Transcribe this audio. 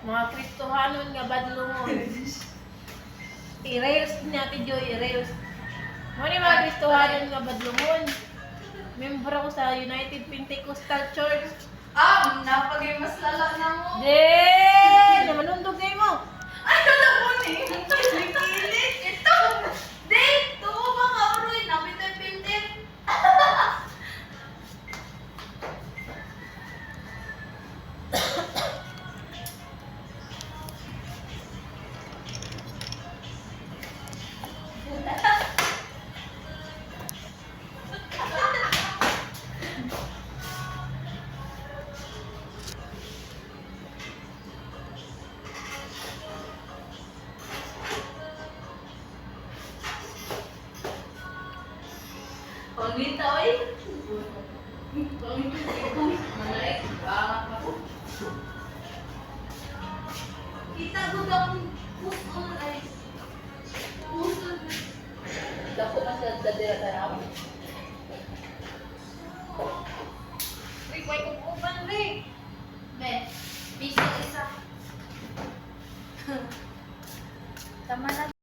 Mga Kristohanon nga badlungon. I-rails natin, Joy, i-rails. Mga mga Kristohanon nga badlungon. Member ako sa United Pentecostal Church. Napagay mas lala na mo. Deh! Namanundog kayo mo. Ay, alam mo ni. Kilit. Ito. Date. Tuwa ba ka, Uroy? Napintin-pintin. Pangita, oy. Malay. Bangat ako. Kita ko akong puso ay. Puso. Dako man sa dadera taraw. Rick, why ko uban, Rick? Be, piso isa. Tama na